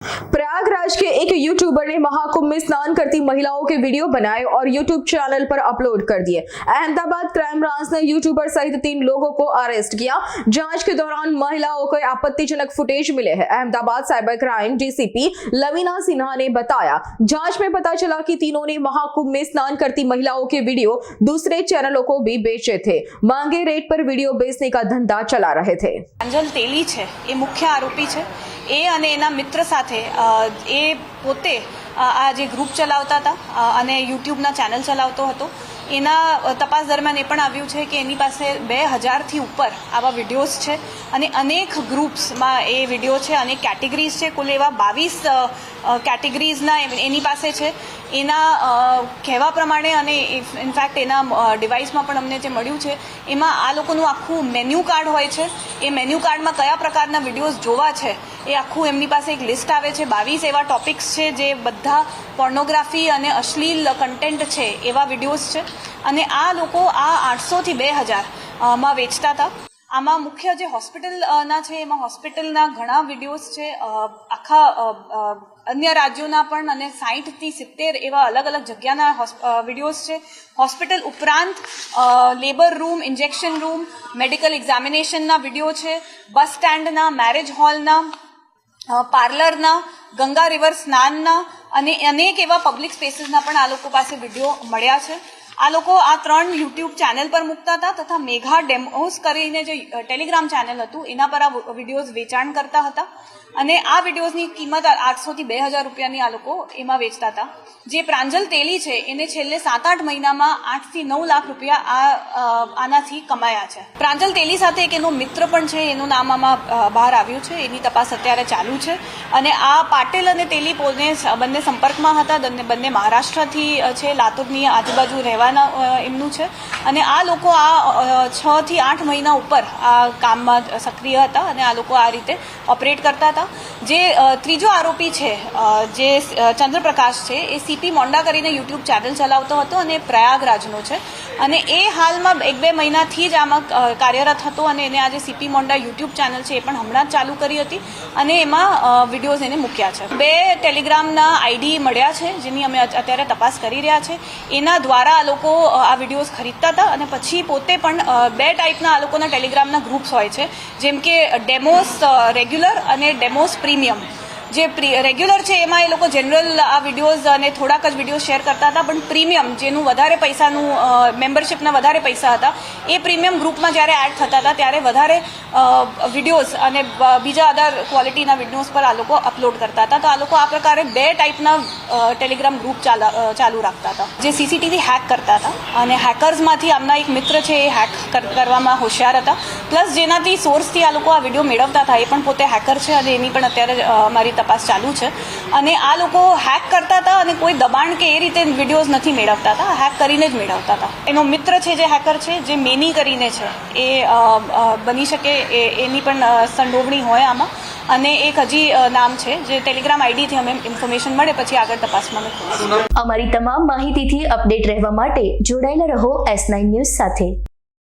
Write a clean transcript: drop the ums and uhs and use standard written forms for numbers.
प्रयागराज के एक यूट्यूबर ने महाकुंभ में स्नान करती महिलाओं के वीडियो बनाए और यूट्यूब चैनल पर अपलोड कर दिए। अहमदाबाद क्राइम ब्रांच ने यूट्यूबर सहित 3 लोगों को अरेस्ट किया। जांच के दौरान महिलाओं को आपत्तिजनक फुटेज मिले हैं। Ahmedabad cyber crime DCP Lavina Sinha ने बताया, जांच में पता चला कि तीनों ने महाकुंभ में स्नान करती महिलाओं के वीडियो दूसरे चैनलों को भी बेचे थे। मांगे रेट पर वीडियो बेचने का धंधा चला रहे थे। प्रांजल तेली છે એ મુખ્ય આરોપી છે। એ અને એના મિત્ર સાથે એ પોતે આ જે ગ્રુપ ચલાવતા હતા અને યુટ્યુબના ચેનલ ચલાવતો હતો। એના તપાસ દરમિયાન એ પણ આવ્યું છે કે એની પાસે 2000 થી ઉપર આવા વિડીયોઝ છે અને અનેક ગ્રુપ્સમાં એ વિડીયો છે, અનેક કેટેગરીઝ છે, કુલ એવા 22 કેટેગરીઝના એની પાસે છે। એના કહેવા પ્રમાણે અને ઇનફેક્ટ એના ડિવાઇસમાં પણ અમને જે મળ્યું છે એમાં આ લોકોનું આખું મેન્યુ કાર્ડ હોય છે। એ મેન્યુ કાર્ડમાં કયા પ્રકારના વિડીયોઝ જોવા છે એ આખું એમની પાસે એક લિસ્ટ આવે છે। 22 એવા ટોપિક્સ છે જે બધા પોર્નોગ્રાફી અને અશ્લીલ કન્ટેન્ટ છે એવા વિડીયોઝ છે અને આ લોકો આ 800 થી 2000 માં વેચતા હતા। આમાં મુખ્ય જે હોસ્પિટલના છે એમાં હોસ્પિટલના ઘણા વિડીયોઝ છે, આખા अन्य राज्यों पण अने 60 થી 70 एवं अलग अलग जग्याना विडियोज छे। हॉस्पिटल उपरांत labour room, injection room, medical examination ना विडियो छे, बस स्टेण्ड ना, मैरेज हॉल ना, पार्लर ना, गंगा रिवर स्नान ना अने अनेक एवा पब्लिक स्पेसीस ना पण आ लोको पासे विडियो मळ्या छे। आ लोको आ 3 यूट्यूब चैनल पर मूकता था तथा मेघा डेमोस करीने जो टेलिग्राम चैनल हतुं एना पर आ विडियोज वेचाण करता हता અને આ વિડીયોઝની કિંમત 800 થી 2000 રૂપિયાની આ લોકો એમાં વેચતા હતા। જે પ્રાંજલ તેલી છે એને છેલ્લે 7-8 મહિનામાં 8 થી 9 લાખ રૂપિયા આનાથી કમાયા છે। પ્રાંજલ તેલી સાથે એક એનો મિત્ર પણ છે, એનું નામ આમાં બહાર આવ્યું છે, એની તપાસ અત્યારે ચાલુ છે અને આ પાટેલ અને તેલી બંને સંપર્કમાં હતા। બંને મહારાષ્ટ્રથી છે, લાતુરની આજુબાજુ રહેવાના એમનું છે અને આ લોકો આ 6 થી 8 મહિના ઉપર આ કામમાં સક્રિય હતા અને આ લોકો આ રીતે ઓપરેટ કરતા હતા। જે ત્રીજો આરોપી છે જે ચંદ્રપ્રકાશ છે એ સીપી મોંડા કરીને યુટ્યુબ ચેનલ ચલાવતો હતો અને પ્રયાગરાજનો છે અને એ હાલમાં 1-2 મહિનાથી જ આમાં કાર્યરત હતો અને એને આજે સીપી મોંડા યુટ્યુબ ચેનલ છે એ પણ હમણાં જ ચાલુ કરી હતી અને એમાં વિડીયોઝ એને મૂક્યા છે। 2 ટેલિગ્રામના આઈડી મળ્યા છે જેની અમે અત્યારે તપાસ કરી રહ્યા છે। એના દ્વારા આ લોકો આ વિડીયોઝ ખરીદતા હતા અને પછી પોતે પણ 2 ટાઈપના આ લોકોના ટેલિગ્રામના ગ્રુપ્સ હોય છે, જેમ કે ડેમોસ રેગ્યુલર અને डेमोस प्रीमियम। जे रेग्युलर है एमां ए लोको जनरल आ विडियोज अने थोड़ाक ज विडियो शेर करता था, पण प्रीमियम जेनु वधारे पैसानु मेम्बरशिपना वधारे पैसा हता ए प्रीमियम ग्रुपमां ज्यारे एड थता था त्यारे वधारे विडियोज अने बीजा अदर क्वॉलिटीना विडियोज पर आ लोको अपलोड करता था। तो आ लोको आ प्रकारे 2 टाइपना टेलिग्राम ग्रुप चालू राखता था जे सीसीटीवी हैक करता था અને હેકર્સમાંથી આમના એક મિત્ર છે એ હેક કરવામાં હોશિયાર હતા, પ્લસ જેનાથી સોર્સથી આ લોકો આ વિડીયો મેળવતા હતા એ પણ પોતે હેકર છે અને એની પણ અત્યારે અમારી તપાસ ચાલુ છે અને આ લોકો હેક કરતા હતા અને કોઈ દબાણ કે એ રીતે વિડીયોઝ નથી મેળવતા હતા, હેક કરીને જ મેળવતા હતા। એનો મિત્ર છે જે હેકર છે જે મેની કરીને છે એ બની શકે એની પણ સંડોવણી હોય આમાં અને એક હજી નામ છે જે ટેલિગ્રામ આઈડીથી અમે ઇન્ફોર્મેશન મળે પછી આગળ તપાસમાં અમે ખોલીશું। અમારી તમામ માહિતીથી અપડેટ રહેવા માટે જોડાયેલા રહો S9 ન્યૂઝ સાથે।